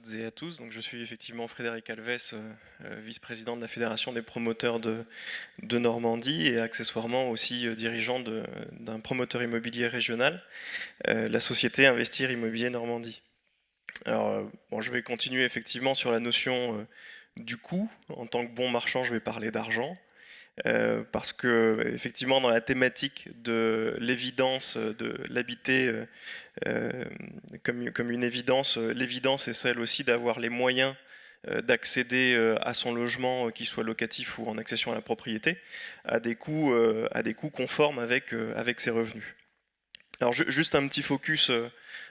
toutes et à tous. Donc, je suis effectivement Frédéric Alves, vice-président de la Fédération des promoteurs de Normandie et accessoirement aussi dirigeant d'un promoteur immobilier régional, la société Investir Immobilier Normandie. Alors, bon, je vais continuer effectivement sur la notion du coût. En tant que bon marchand, je vais parler d'argent. Parce que effectivement dans la thématique de l'évidence de l'habiter comme une évidence, l'évidence est celle aussi d'avoir les moyens d'accéder à son logement, qu'il soit locatif ou en accession à la propriété, à des coûts conformes avec ses revenus. Alors juste un petit focus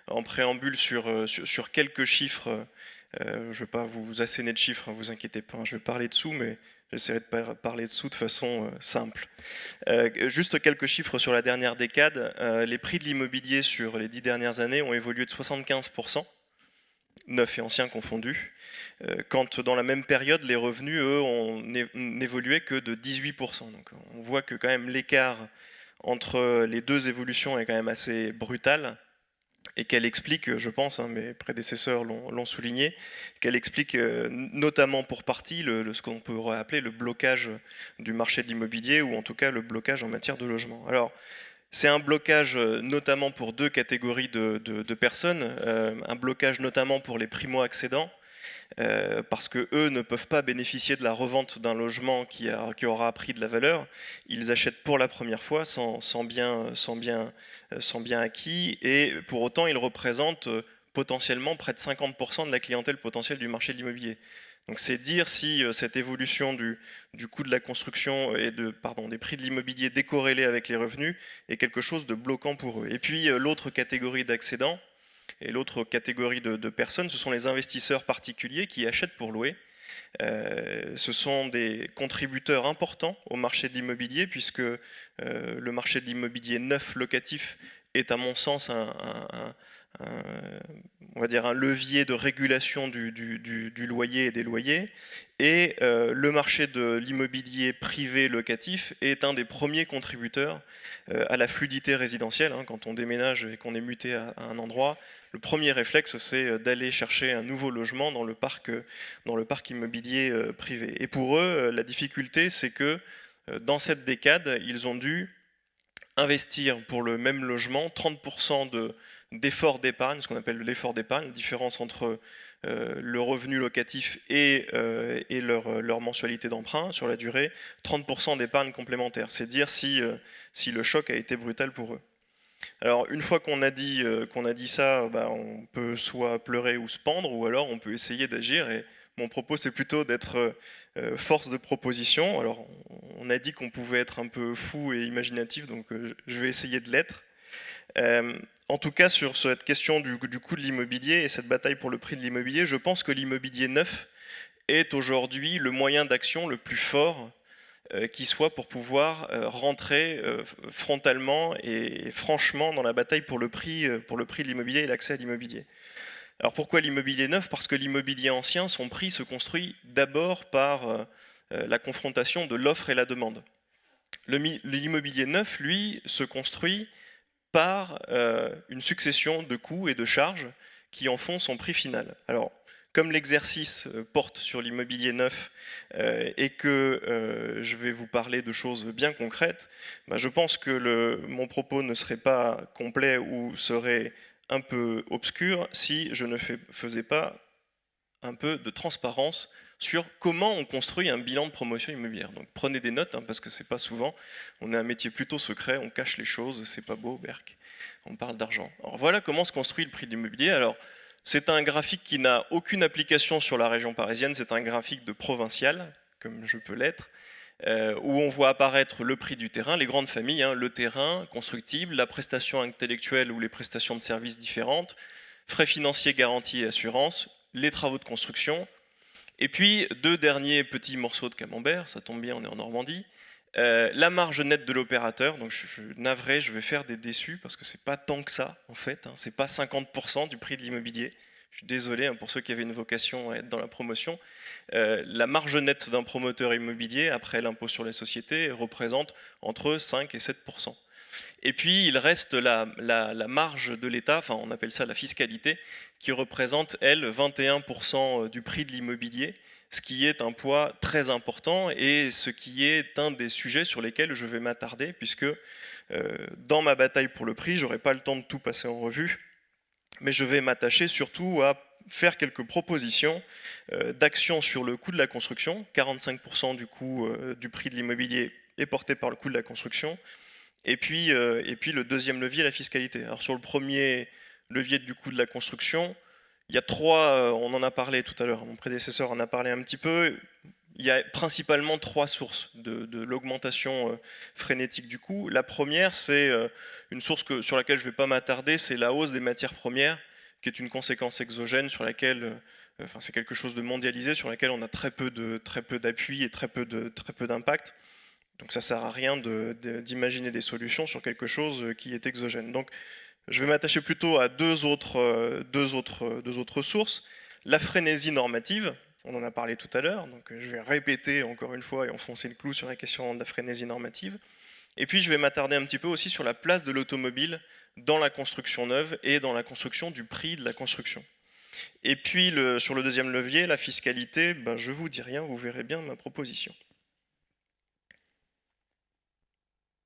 en préambule sur quelques chiffres. Je ne vais pas vous asséner de chiffres, hein, vous inquiétez pas, hein, je vais parler dessous, mais j'essaierai de parler dessous de façon simple. Juste quelques chiffres sur la dernière décade. Les prix de l'immobilier sur les 10 dernières années ont évolué de 75%, neuf et anciens confondus, quand dans la même période, les revenus, eux, n'évoluaient que de 18%. Donc on voit que quand même l'écart entre les deux évolutions est quand même assez brutal et qu'elle explique, je pense, hein, mes prédécesseurs l'ont souligné, qu'elle explique notamment pour partie ce qu'on pourrait appeler le blocage du marché de l'immobilier, ou en tout cas le blocage en matière de logement. Alors, c'est un blocage notamment pour deux catégories de personnes, un blocage notamment pour les primo-accédants, parce que eux ne peuvent pas bénéficier de la revente d'un logement qui aura pris de la valeur. Ils achètent pour la première fois sans bien acquis, et pour autant ils représentent potentiellement près de 50% de la clientèle potentielle du marché de l'immobilier. Donc c'est dire si cette évolution du coût de la construction et des prix de l'immobilier décorrélés avec les revenus est quelque chose de bloquant pour eux. Et puis l'autre catégorie d'accédants, et l'autre catégorie de personnes, ce sont les investisseurs particuliers qui achètent pour louer. Ce sont des contributeurs importants au marché de l'immobilier, puisque le marché de l'immobilier neuf locatif est à mon sens on va dire un levier de régulation du loyer et des loyers. Et le marché de l'immobilier privé locatif est un des premiers contributeurs à la fluidité résidentielle. Hein. Quand on déménage et qu'on est muté à un endroit, le premier réflexe, c'est d'aller chercher un nouveau logement dans le parc immobilier privé. Et pour eux, la difficulté, c'est que dans cette décade, ils ont dû investir pour le même logement 30% d'effort d'épargne, ce qu'on appelle l'effort d'épargne, la différence entre le revenu locatif et leur mensualité d'emprunt sur la durée, 30% d'épargne complémentaire. C'est dire si le choc a été brutal pour eux. Alors une fois qu'on a dit ça, bah, on peut soit pleurer ou se pendre, ou alors on peut essayer d'agir. Et mon propos, c'est plutôt d'être force de proposition. Alors on a dit qu'on pouvait être un peu fou et imaginatif, donc je vais essayer de l'être. En tout cas, sur cette question du coût de l'immobilier et cette bataille pour le prix de l'immobilier, je pense que l'immobilier neuf est aujourd'hui le moyen d'action le plus fort qui soit pour pouvoir rentrer frontalement et franchement dans la bataille pour le prix de l'immobilier et l'accès à l'immobilier. Alors pourquoi l'immobilier neuf? Parce que l'immobilier ancien, son prix se construit d'abord par la confrontation de l'offre et la demande. L'immobilier neuf, lui, se construit par une succession de coûts et de charges qui en font son prix final. Alors, comme l'exercice porte sur l'immobilier neuf et que je vais vous parler de choses bien concrètes, bah, je pense que mon propos ne serait pas complet ou serait un peu obscur si je ne faisais pas un peu de transparence sur comment on construit un bilan de promotion immobilière. Donc prenez des notes, hein, parce que c'est pas souvent. On est un métier plutôt secret, on cache les choses, c'est pas beau, Berck. On parle d'argent. Alors voilà comment se construit le prix de l'immobilier. Alors c'est un graphique qui n'a aucune application sur la région parisienne, c'est un graphique de provincial, comme je peux l'être, où on voit apparaître le prix du terrain, les grandes familles, hein, le terrain constructible, la prestation intellectuelle ou les prestations de services différentes, frais financiers, garanties et assurances, les travaux de construction, et puis deux derniers petits morceaux de camembert, ça tombe bien, on est en Normandie, la marge nette de l'opérateur. Donc je suis navré, je vais faire des déçus parce que c'est pas tant que ça en fait, hein, c'est pas 50% du prix de l'immobilier. Je suis désolé, hein, pour ceux qui avaient une vocation à être dans la promotion. La marge nette d'un promoteur immobilier après l'impôt sur les sociétés représente entre 5 et 7%. Et puis il reste la marge de l'État, enfin on appelle ça la fiscalité, qui représente, elle, 21% du prix de l'immobilier, ce qui est un poids très important et ce qui est un des sujets sur lesquels je vais m'attarder, puisque dans ma bataille pour le prix, j'aurai pas le temps de tout passer en revue, mais je vais m'attacher surtout à faire quelques propositions d'actions sur le coût de la construction. 45% du coût du prix de l'immobilier est porté par le coût de la construction. Et puis le deuxième levier, la fiscalité. Alors sur le premier levier du coût de la construction, il y a trois, on en a parlé tout à l'heure, mon prédécesseur en a parlé un petit peu. Il y a principalement trois sources de l'augmentation frénétique du coût. La première, c'est une source sur laquelle je ne vais pas m'attarder, c'est la hausse des matières premières, qui est une conséquence exogène sur laquelle, enfin c'est quelque chose de mondialisé, sur laquelle on a très peu d'appui et très peu d'impact. Donc ça ne sert à rien d'imaginer des solutions sur quelque chose qui est exogène. Donc je vais m'attacher plutôt à deux autres sources. La frénésie normative, on en a parlé tout à l'heure, donc je vais répéter encore une fois et enfoncer le clou sur la question de la frénésie normative. Et puis je vais m'attarder un petit peu aussi sur la place de l'automobile dans la construction neuve et dans la construction du prix de la construction. Et puis sur le deuxième levier, la fiscalité, ben, je vous dis rien, vous verrez bien ma proposition.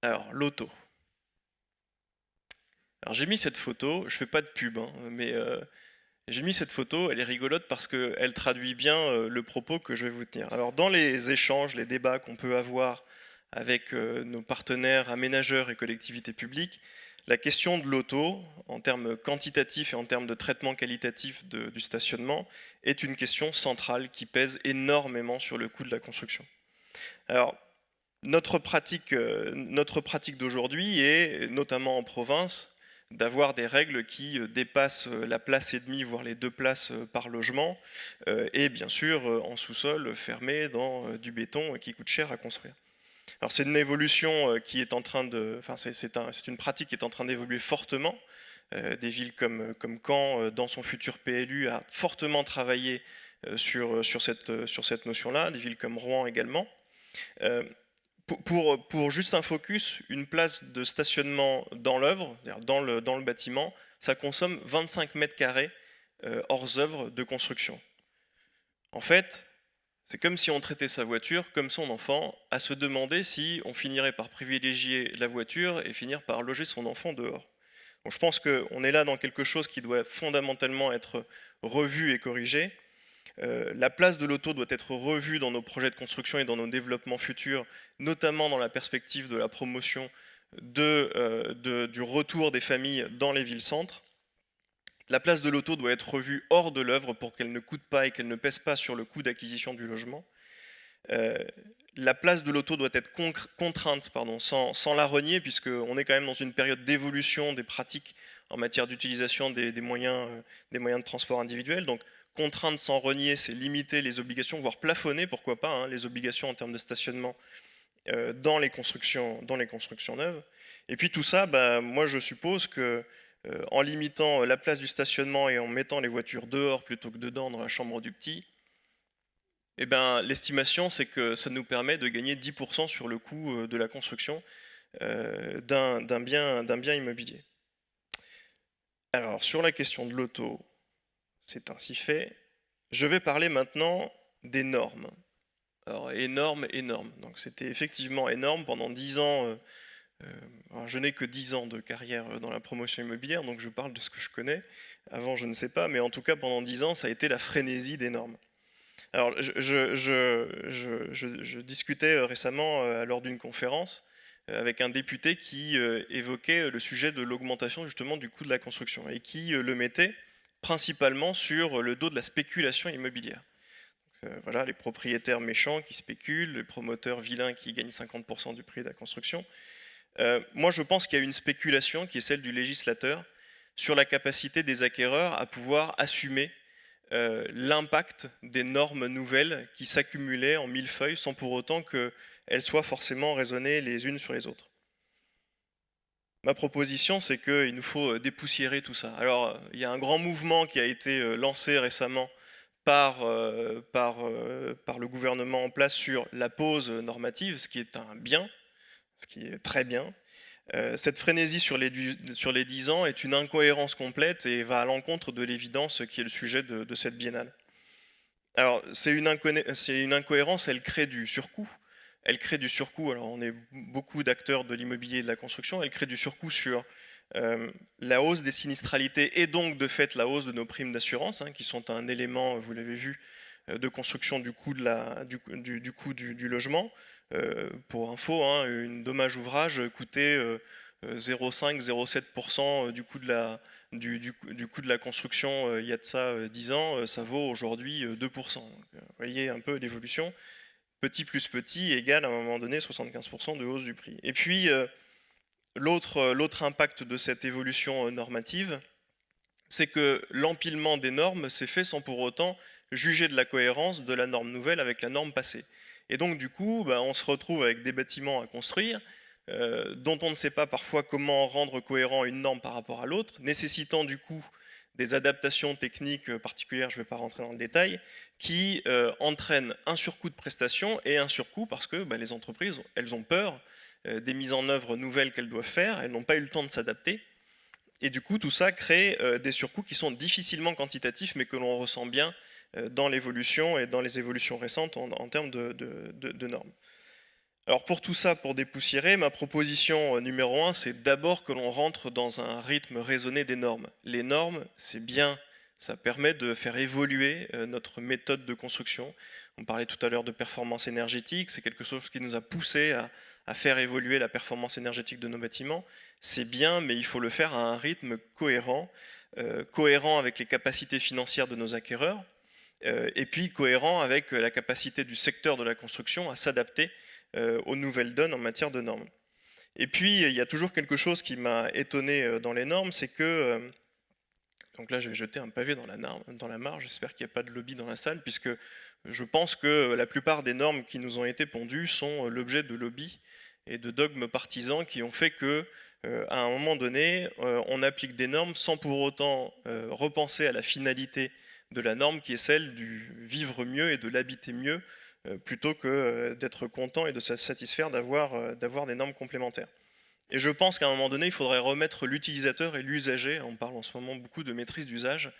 Alors, l'auto. Alors j'ai mis cette photo, je fais pas de pub, hein, mais j'ai mis cette photo, elle est rigolote parce qu'elle traduit bien le propos que je vais vous tenir. Alors dans les échanges, les débats qu'on peut avoir avec nos partenaires aménageurs et collectivités publiques, la question de l'auto, en termes quantitatifs et en termes de traitement qualitatif du stationnement, est une question centrale qui pèse énormément sur le coût de la construction. Alors, notre pratique d'aujourd'hui est, notamment en province, d'avoir des règles qui dépassent la place et demie, voire les 2 places par logement, et bien sûr en sous-sol fermé dans du béton qui coûte cher à construire. Alors c'est une évolution qui est en train de, enfin c'est une pratique qui est en train d'évoluer fortement. Des villes comme Caen, dans son futur PLU, a fortement travaillé sur cette notion-là. Des villes comme Rouen également. Pour juste un focus, une place de stationnement dans l'œuvre, dans le bâtiment, ça consomme 25 mètres carrés hors œuvre de construction. En fait, c'est comme si on traitait sa voiture comme son enfant, à se demander si on finirait par privilégier la voiture et finir par loger son enfant dehors. Donc je pense qu'on est là dans quelque chose qui doit fondamentalement être revu et corrigé. La place de l'auto doit être revue dans nos projets de construction et dans nos développements futurs, notamment dans la perspective de la promotion du retour des familles dans les villes-centres. La place de l'auto doit être revue hors de l'œuvre pour qu'elle ne coûte pas et qu'elle ne pèse pas sur le coût d'acquisition du logement. La place de l'auto doit être contrainte, sans la renier, puisqu'on est quand même dans une période d'évolution des pratiques en matière d'utilisation des moyens de transport individuels. Donc, contrainte sans renier, c'est limiter les obligations, voire plafonner, pourquoi pas, hein, les obligations en termes de stationnement dans les constructions neuves. Et puis tout ça, bah, moi je suppose que en limitant la place du stationnement et en mettant les voitures dehors plutôt que dedans dans la chambre du petit, eh ben, l'estimation, c'est que ça nous permet de gagner 10% sur le coût de la construction d'un bien immobilier. Alors, sur la question de l'auto, c'est ainsi fait. Je vais parler maintenant des normes. Alors, énorme. Donc, c'était effectivement énorme. Pendant 10 ans, je n'ai que 10 ans de carrière dans la promotion immobilière, donc je parle de ce que je connais. Avant, je ne sais pas, mais en tout cas, pendant 10 ans, ça a été la frénésie des normes. Alors, je discutais récemment lors d'une conférence avec un député qui évoquait le sujet de l'augmentation justement du coût de la construction et qui le mettait principalement sur le dos de la spéculation immobilière. Voilà, les propriétaires méchants qui spéculent, les promoteurs vilains qui gagnent 50% du prix de la construction. Moi, je pense qu'il y a une spéculation qui est celle du législateur sur la capacité des acquéreurs à pouvoir assumer l'impact des normes nouvelles qui s'accumulaient en millefeuilles sans pour autant qu'elles soient forcément raisonnées les unes sur les autres. Ma proposition, c'est qu'il nous faut dépoussiérer tout ça. Alors, il y a un grand mouvement qui a été lancé récemment par le gouvernement en place sur la pause normative, ce qui est un bien, ce qui est très bien. Cette frénésie sur les 10 ans est une incohérence complète et va à l'encontre de l'évidence qui est le sujet de cette biennale. Alors, c'est une incohérence, elle crée du surcoût. Elle crée du surcoût, alors on est beaucoup d'acteurs de l'immobilier et de la construction, elle crée du surcoût sur la hausse des sinistralités et donc de fait la hausse de nos primes d'assurance, hein, qui sont un élément, vous l'avez vu, de construction du coût, du logement. Pour info, hein, une dommage ouvrage coûtait 0,5-0,7% du coût de la construction il y a de ça 10 ans, ça vaut aujourd'hui 2%. Donc, vous voyez un peu l'évolution. Petit plus petit égale à un moment donné 75% de hausse du prix. Et puis l'autre impact de cette évolution normative, c'est que l'empilement des normes s'est fait sans pour autant juger de la cohérence de la norme nouvelle avec la norme passée. Et donc du coup, on se retrouve avec des bâtiments à construire dont on ne sait pas parfois comment rendre cohérent une norme par rapport à l'autre, nécessitant du coup des adaptations techniques particulières, je ne vais pas rentrer dans le détail, qui entraînent un surcoût de prestations et un surcoût parce que les entreprises, elles ont peur des mises en œuvre nouvelles qu'elles doivent faire, elles n'ont pas eu le temps de s'adapter. Et du coup, tout ça crée des surcoûts qui sont difficilement quantitatifs, mais que l'on ressent bien dans l'évolution et dans les évolutions récentes en termes de normes. Alors pour tout ça, pour dépoussiérer, ma proposition numéro 1, c'est d'abord que l'on rentre dans un rythme raisonné des normes. Les normes, c'est bien, ça permet de faire évoluer notre méthode de construction. On parlait tout à l'heure de performance énergétique, c'est quelque chose qui nous a poussé à faire évoluer la performance énergétique de nos bâtiments. C'est bien, mais il faut le faire à un rythme cohérent, cohérent avec les capacités financières de nos acquéreurs, et puis cohérent avec la capacité du secteur de la construction à s'adapter aux nouvelles donnes en matière de normes. Et puis, il y a toujours quelque chose qui m'a étonné dans les normes, c'est que, donc là je vais jeter un pavé dans la mare, j'espère qu'il n'y a pas de lobby dans la salle, puisque je pense que la plupart des normes qui nous ont été pondues sont l'objet de lobbies et de dogmes partisans qui ont fait que, à un moment donné, on applique des normes sans pour autant repenser à la finalité de la norme qui est celle du vivre mieux et de l'habiter mieux, plutôt que d'être content et de se satisfaire d'avoir des normes complémentaires. Et je pense qu'à un moment donné, il faudrait remettre l'utilisateur et l'usager, on parle en ce moment beaucoup de maîtrise d'usage,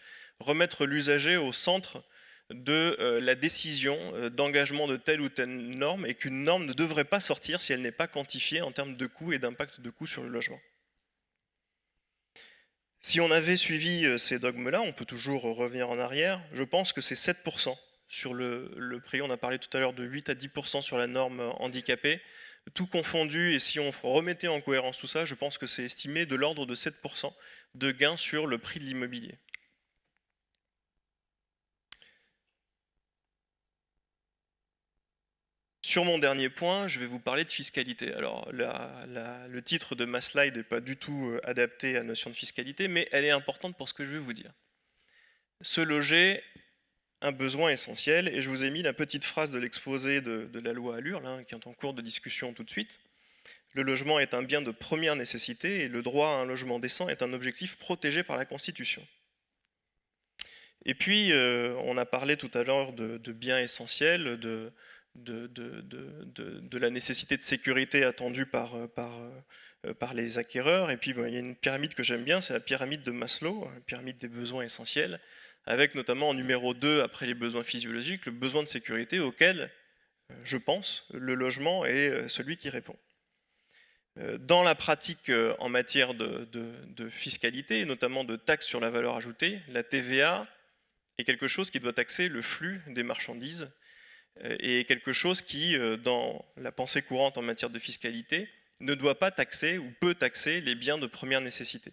remettre l'usager au centre de la décision d'engagement de telle ou telle norme, et qu'une norme ne devrait pas sortir si elle n'est pas quantifiée en termes de coût et d'impact de coût sur le logement. Si on avait suivi ces dogmes-là, on peut toujours revenir en arrière, je pense que c'est 7% sur le prix. On a parlé tout à l'heure de 8 à 10% sur la norme handicapée. Tout confondu, et si on remettait en cohérence tout ça, je pense que c'est estimé de l'ordre de 7% de gain sur le prix de l'immobilier. Sur mon dernier point, je vais vous parler de fiscalité. Alors, le titre de ma slide n'est pas du tout adapté à la notion de fiscalité, mais elle est importante pour ce que je vais vous dire. Se loger, un besoin essentiel, et je vous ai mis la petite phrase de l'exposé de la loi Allure, là, qui est en cours de discussion tout de suite. Le logement est un bien de première nécessité et le droit à un logement décent est un objectif protégé par la Constitution. Et puis, on a parlé tout à l'heure de biens essentiels, de la nécessité de sécurité attendue par les acquéreurs. Et puis, il y a une pyramide que j'aime bien, c'est la pyramide de Maslow, la pyramide des besoins essentiels, avec notamment en numéro 2, après les besoins physiologiques, le besoin de sécurité auquel, je pense, le logement est celui qui répond. Dans la pratique en matière de fiscalité, et notamment de taxes sur la valeur ajoutée, la TVA est quelque chose qui doit taxer le flux des marchandises et quelque chose qui, dans la pensée courante en matière de fiscalité, ne doit pas taxer ou peut taxer les biens de première nécessité.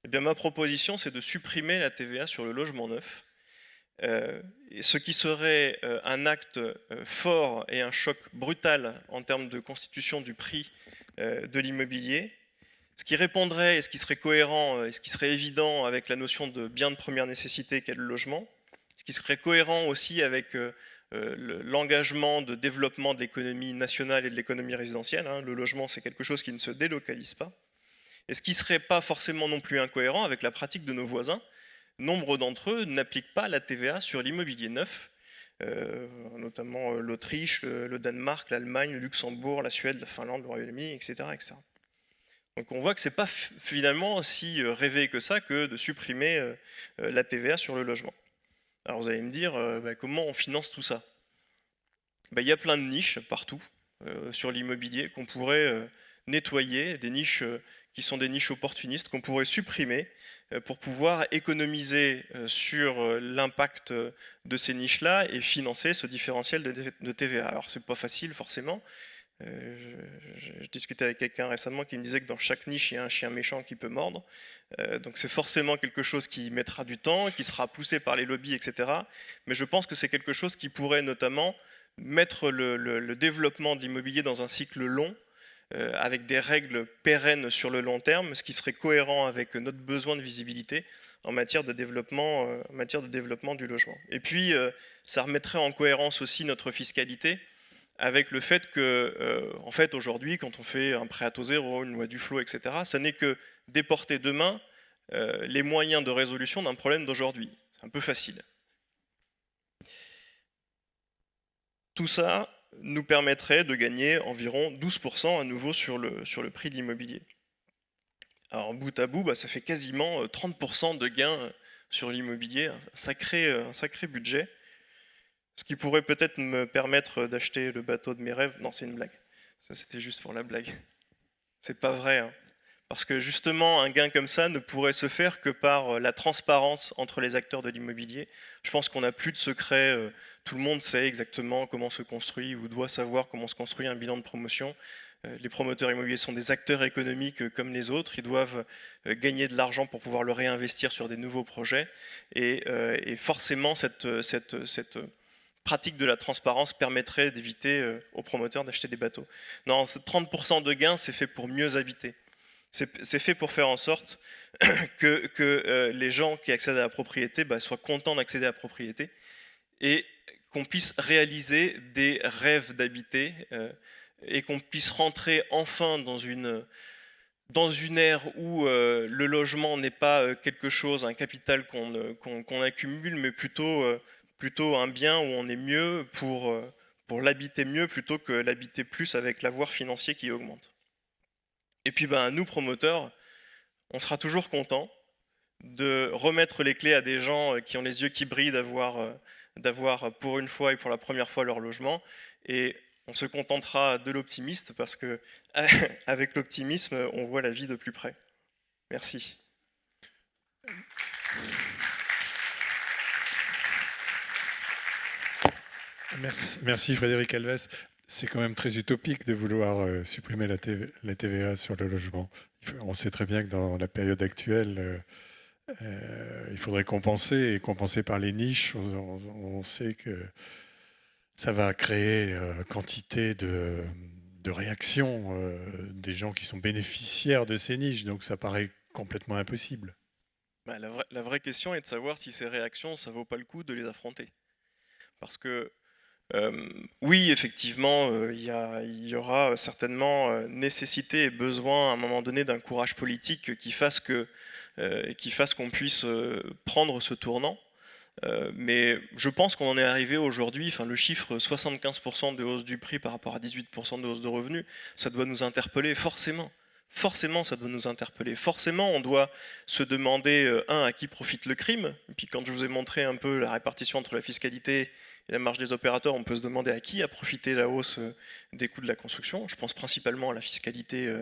Eh bien, ma proposition, c'est de supprimer la TVA sur le logement neuf, ce qui serait un acte fort et un choc brutal en termes de constitution du prix de l'immobilier, ce qui répondrait et ce qui serait cohérent et ce qui serait évident avec la notion de bien de première nécessité qu'est le logement, ce qui serait cohérent aussi avec l'engagement de développement de l'économie nationale et de l'économie résidentielle. Le logement, c'est quelque chose qui ne se délocalise pas. Et ce qui ne serait pas forcément non plus incohérent avec la pratique de nos voisins. Nombre d'entre eux n'appliquent pas la TVA sur l'immobilier neuf, notamment l'Autriche, le Danemark, l'Allemagne, le Luxembourg, la Suède, la Finlande, le Royaume-Uni, etc., etc. Donc on voit que c'est pas finalement si rêvé que ça que de supprimer la TVA sur le logement. Alors vous allez me dire, bah, comment on finance tout ça? Bah, il y a plein de niches partout sur l'immobilier qu'on pourrait nettoyer, des niches qui sont des niches opportunistes qu'on pourrait supprimer pour pouvoir économiser sur l'impact de ces niches-là et financer ce différentiel de TVA. Alors c'est pas facile forcément. Je discutais avec quelqu'un récemment qui me disait que dans chaque niche, il y a un chien méchant qui peut mordre. Donc c'est forcément quelque chose qui mettra du temps, qui sera poussé par les lobbies, etc. Mais je pense que c'est quelque chose qui pourrait notamment mettre le développement de l'immobilier dans un cycle long, avec des règles pérennes sur le long terme, ce qui serait cohérent avec notre besoin de visibilité en matière de développement du logement. Et puis, ça remettrait en cohérence aussi notre fiscalité avec le fait que, en fait, aujourd'hui, quand on fait un prêt à taux zéro, une loi du flot, etc., ça n'est que déporter demain les moyens de résolution d'un problème d'aujourd'hui. C'est un peu facile. Tout ça nous permettrait de gagner environ 12% à nouveau sur le prix de l'immobilier. Alors bout à bout, bah, ça fait quasiment 30% de gains sur l'immobilier, un sacré budget. Ce qui pourrait peut-être me permettre d'acheter le bateau de mes rêves. Non, c'est une blague. Ça, c'était juste pour la blague. C'est pas vrai, hein. Parce que justement, un gain comme ça ne pourrait se faire que par la transparence entre les acteurs de l'immobilier. Je pense qu'on n'a plus de secret. Tout le monde sait exactement comment se construit ou doit savoir comment se construit un bilan de promotion. Les promoteurs immobiliers sont des acteurs économiques comme les autres. Ils doivent gagner de l'argent pour pouvoir le réinvestir sur des nouveaux projets. Et forcément, cette pratique de la transparence permettrait d'éviter aux promoteurs d'acheter des bateaux. Non, 30% de gains, c'est fait pour mieux habiter. C'est fait pour faire en sorte que les gens qui accèdent à la propriété soient contents d'accéder à la propriété et qu'on puisse réaliser des rêves d'habiter et qu'on puisse rentrer enfin dans une ère où le logement n'est pas quelque chose, un capital qu'on accumule, mais plutôt un bien où on est mieux pour l'habiter mieux plutôt que l'habiter plus avec l'avoir financier qui augmente. Et puis nous, promoteurs, on sera toujours contents de remettre les clés à des gens qui ont les yeux qui brillent d'avoir pour une fois et pour la première fois leur logement. Et on se contentera de l'optimiste parce que avec l'optimisme, on voit la vie de plus près. Merci. Merci Frédéric Alves. C'est quand même très utopique de vouloir supprimer la TVA sur le logement. On sait très bien que dans la période actuelle, il faudrait compenser, et compenser par les niches. On sait que ça va créer quantité de réactions des gens qui sont bénéficiaires de ces niches. Donc ça paraît complètement impossible. La vraie question est de savoir si ces réactions, ça vaut pas le coup de les affronter. Parce que oui, effectivement, il y aura certainement nécessité et besoin à un moment donné d'un courage politique qui fasse qu'on puisse prendre ce tournant. Mais je pense qu'on en est arrivé aujourd'hui, enfin le chiffre 75% de hausse du prix par rapport à 18% de hausse de revenus, ça doit nous interpeller forcément. Forcément, ça doit nous interpeller. Forcément, on doit se demander, à qui profite le crime. Et puis quand je vous ai montré un peu la répartition entre la fiscalité et la marge des opérateurs, on peut se demander à qui a profité la hausse des coûts de la construction. Je pense principalement à la fiscalité.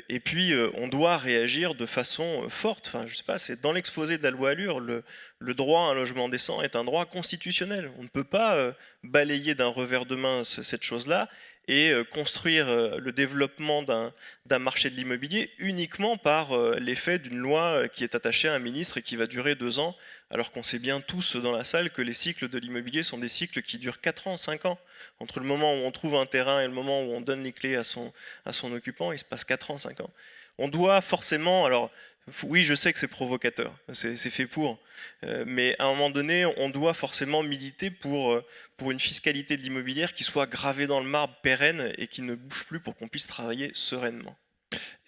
Et puis, on doit réagir de façon forte. Enfin, je sais pas, c'est dans l'exposé de la loi Allure, le droit à un logement décent est un droit constitutionnel. On ne peut pas balayer d'un revers de main cette chose-là et construire le développement d'un marché de l'immobilier uniquement par l'effet d'une loi qui est attachée à un ministre et qui va durer 2 ans, alors qu'on sait bien tous dans la salle que les cycles de l'immobilier sont des cycles qui durent 4 ans, 5 ans. Entre le moment où on trouve un terrain et le moment où on donne les clés à son occupant, il se passe 4 ans, 5 ans. On doit forcément, alors oui, je sais que c'est provocateur, c'est fait pour, mais à un moment donné, on doit forcément militer pour une fiscalité de l'immobilière qui soit gravée dans le marbre, pérenne, et qui ne bouge plus pour qu'on puisse travailler sereinement.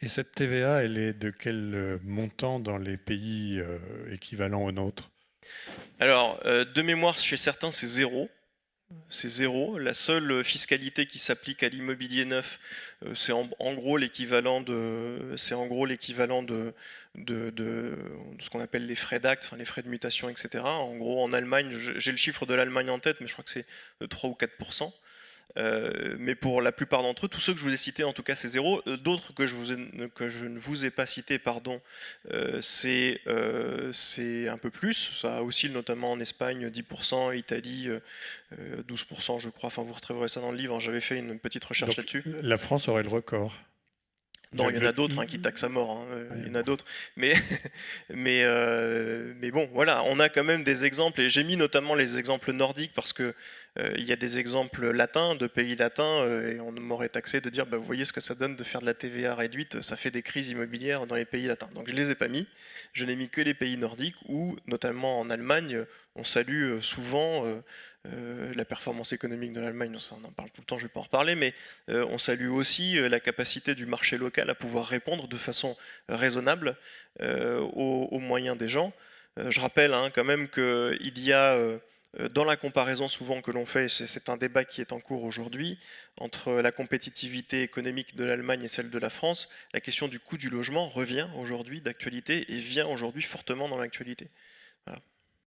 Et cette TVA, elle est de quel montant dans les pays équivalents aux nôtres? Alors, de mémoire, chez certains, c'est 0. c'est zéro. La seule fiscalité qui s'applique à l'immobilier neuf, c'est en gros l'équivalent de ce qu'on appelle les frais d'acte, enfin les frais de mutation, etc. En gros, en Allemagne, j'ai le chiffre de l'Allemagne en tête, mais je crois que c'est 3 ou 4%. Mais pour la plupart d'entre eux, tous ceux que je vous ai cités, en tout cas, c'est zéro. D'autres que je ne vous ai pas cités, pardon, c'est un peu plus. Ça oscille notamment en Espagne, 10%, Italie, 12%, je crois. Enfin, vous retrouverez ça dans le livre, hein. J'avais fait une petite recherche Donc là-dessus. la France aurait le record. Non, il y en a d'autres, hein, qui taxent à mort, hein, il y en a d'autres. Mais, mais bon, voilà, on a quand même des exemples, et j'ai mis notamment les exemples nordiques parce que il y a des exemples latins, de pays latins, et on m'aurait taxé de dire, bah, vous voyez ce que ça donne de faire de la TVA réduite, ça fait des crises immobilières dans les pays latins. Donc je les ai pas mis, je n'ai mis que les pays nordiques où, notamment en Allemagne, on salue souvent la performance économique de l'Allemagne, on en parle tout le temps, je ne vais pas en reparler, mais on salue aussi la capacité du marché local à pouvoir répondre de façon raisonnable aux moyens des gens. Je rappelle, hein, quand même qu'il y a, dans la comparaison souvent que l'on fait, c'est un débat qui est en cours aujourd'hui, entre la compétitivité économique de l'Allemagne et celle de la France, la question du coût du logement revient aujourd'hui d'actualité et vient aujourd'hui fortement dans l'actualité.